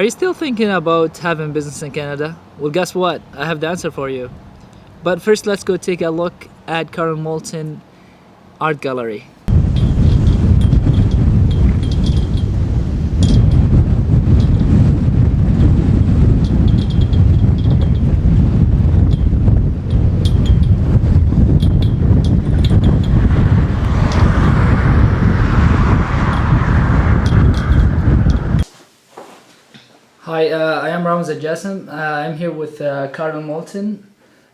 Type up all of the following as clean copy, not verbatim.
Are you still thinking about having business in Canada? Well, guess what? I have the answer for you. But first, let's go take a look at Karen Moulton Art Gallery. Hi, I am Ramez Jasem. I'm here with Karen Moulton,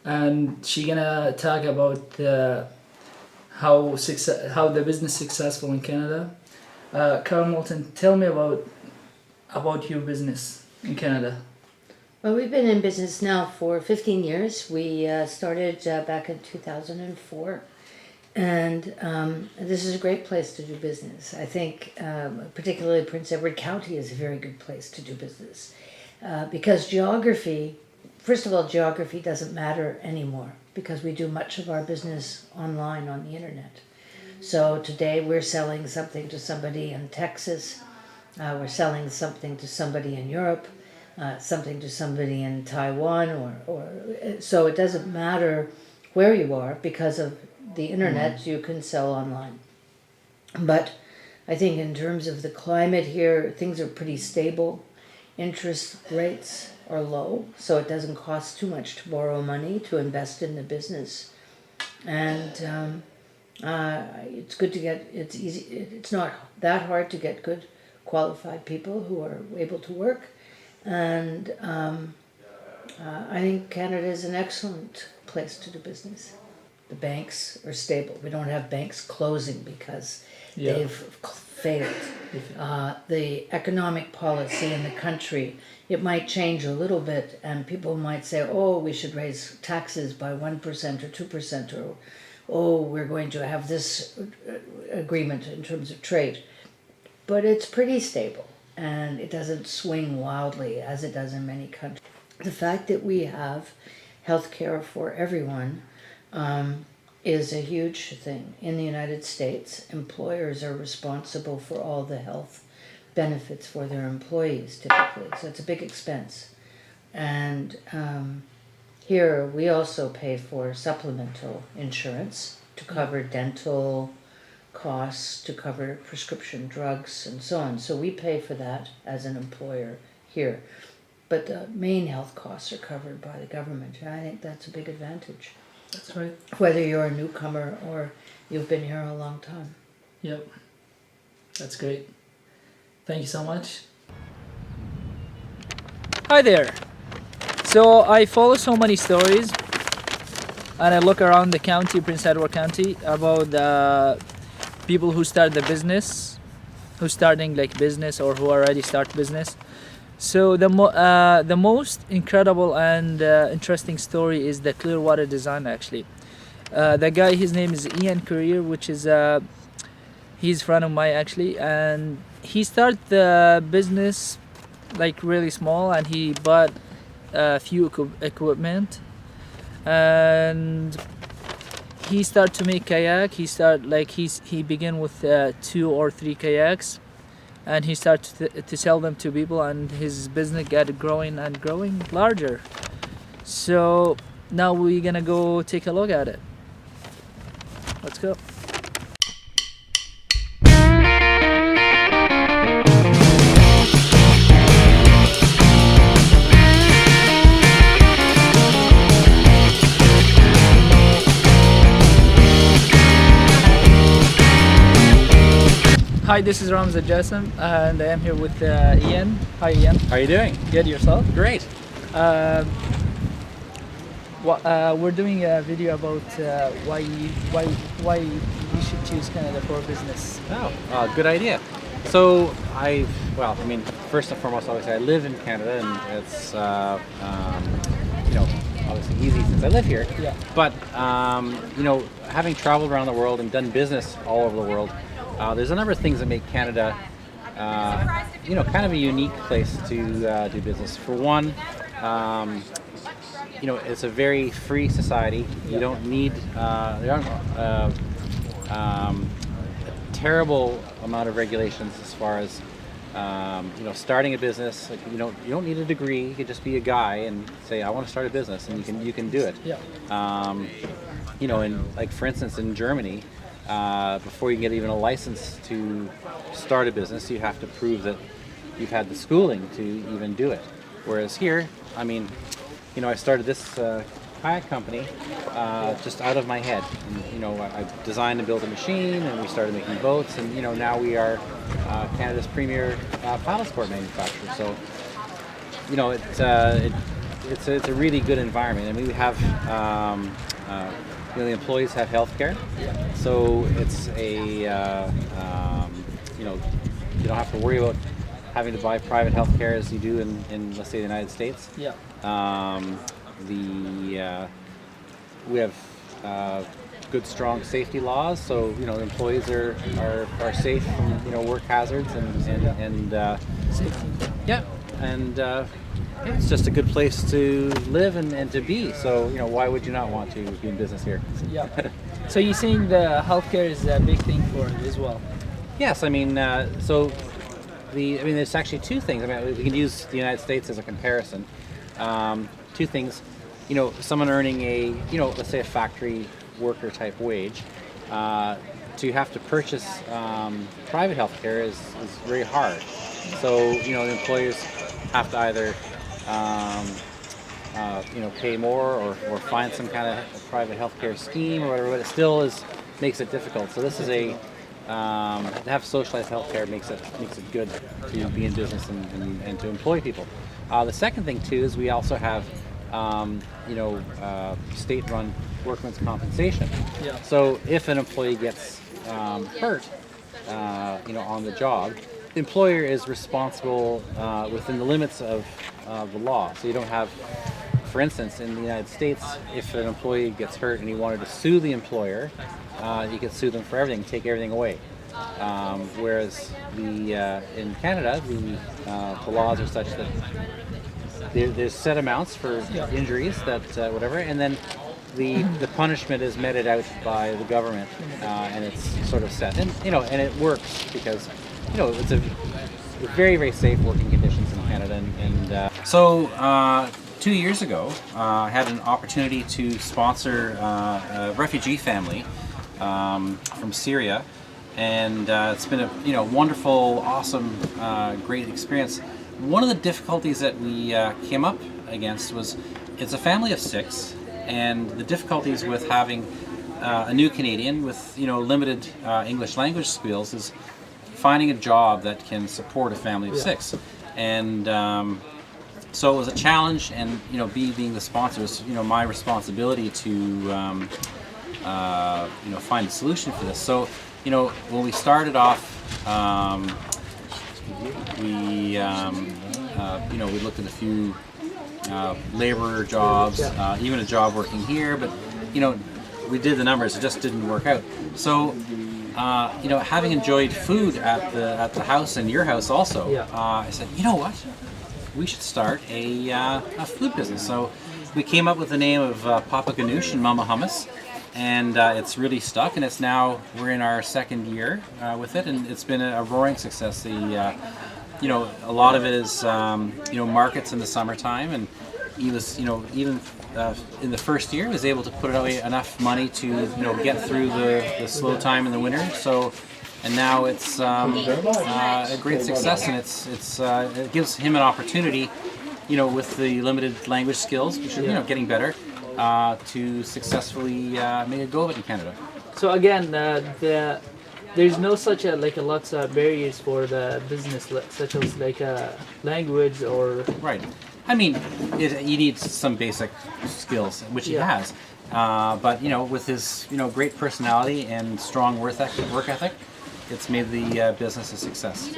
and she's gonna talk about how the business successful in Canada. Karen Moulton, tell me about your business in Canada. Well, we've been in business now for 15 years. We started back in 2004, and this is a great place to do business. I think particularly Prince Edward County is a very good place to do business because geography, first of all, geography doesn't matter anymore because we do much of our business online on the internet. So today we're selling something to somebody in Texas, we're selling something to somebody in Europe, something to somebody in Taiwan, or so it doesn't matter where you are because of the internet. You can sell online. But I think in terms of the climate here, things are pretty stable. Interest rates are low, so it doesn't cost too much to borrow money to invest in the business. And it's good to get, it's easy, it's not that hard to get good qualified people who are able to work. And I think Canada is an excellent place to do business. The banks are stable. We don't have banks closing because they've failed. The economic policy in the country, it might change a little bit, and people might say, oh, we should raise taxes by 1% or 2%, or oh, we're going to have this agreement in terms of trade. But it's pretty stable, and it doesn't swing wildly as it does in many countries. The fact that we have health care for everyone is a huge thing. In the United States, employers are responsible for all the health benefits for their employees, typically, so it's a big expense. And here we also pay for supplemental insurance to cover dental costs, to cover prescription drugs, and so on. So we pay for that as an employer here. But the main health costs are covered by the government, and I think that's a big advantage. That's right. Whether you're a newcomer or you've been here a long time. Yep. That's great. Thank you so much. Hi there. So I follow so many stories and I look around the county, Prince Edward County, about people who start the business, who's starting like business or who already start business. So the most incredible and interesting story is the Clearwater design actually. The guy, his name is Ian Career, which is he's a friend of mine actually, and he started the business like really small, and he bought a few equipment, and he started to make kayak. He began with 2 or 3 kayaks, and he started to sell them to people, and his business got growing and growing larger. So now we're gonna go take a look at it. Let's go. Hi, this is Ramez Jasem, and I am here with Ian. Hi, Ian. How are you doing? Good, yourself? Great. We're doing a video about why you should choose Canada for business. Oh, good idea. So first and foremost, obviously, I live in Canada, and it's obviously easy since I live here. Yeah. But having traveled around the world and done business all over the world, there's a number of things that make Canada, kind of a unique place to do business. For one, it's a very free society. You don't need there aren't a terrible amount of regulations as far as starting a business, like, you don't need a degree. You could just be a guy and say, I want to start a business, and you can do it. Yeah. And like for instance in Germany, before you get even a license to start a business, you have to prove that you've had the schooling to even do it. Whereas here, I mean, I started this kayak company just out of my head. And, I designed and built a machine, and we started making boats, and now we are Canada's premier paddle sport manufacturer. So, it's a really good environment, and we have the employees have health care, so it's you don't have to worry about having to buy private health care as you do in let's say the United States. Yeah. We have good, strong safety laws, so the employees are safe from work hazards and Safety. yeah, and it's just a good place to live and to be. So why would you not want to be in business here? Yeah. So you're saying the healthcare is a big thing for it as well? Yes, I mean there's actually two things. I mean, we can use the United States as a comparison. Two things. Someone earning a let's say a factory worker type wage, to have to purchase private health care is very hard. So the employers have to either pay more or find some kind of private healthcare scheme or whatever, but it still makes it difficult. So this is to have socialized healthcare makes it good to be in business and to employ people. The second thing too is we also have state-run workman's compensation. Yeah. So if an employee gets hurt, on the job, the employer is responsible within the limits of the law. So you don't have, for instance, in the United States, if an employee gets hurt and he wanted to sue the employer, you could sue them for everything, take everything away. Whereas in Canada, the laws are such that there's set amounts for injuries that whatever, and then the punishment is meted out by the government, and it's sort of set, and and it works because it's a very, very safe working conditions in Canada, and so 2 years ago I had an opportunity to sponsor a refugee family from Syria, and it's been a wonderful, awesome, great experience. One of the difficulties that we came up against was it's a family of 6, and the difficulties with having a new Canadian with limited English language skills is finding a job that can support a family of 6, and so it was a challenge. And being the sponsor was my responsibility to find a solution for this. So when we started off, we looked at a few labor jobs, even a job working here, but we did the numbers, it just didn't work out. So having enjoyed food at the house and your house also, I said, what, we should start a food business. So we came up with the name of Papa Ganoush and Mama Hummus, and it's really stuck, and we're in our second year with it, and it's been a roaring success. A lot of it is markets in the summertime, and he was even in the first year was able to put away enough money to get through the slow time in the winter. So, and now it's a great success, and it gives him an opportunity, with the limited language skills, which are getting better, to successfully make a go of it in Canada. So again, there's no such lots of barriers for the business, such as language or. Right. I mean, you need some basic skills, which he has. But with his great personality and strong work ethic, it's made the business a success.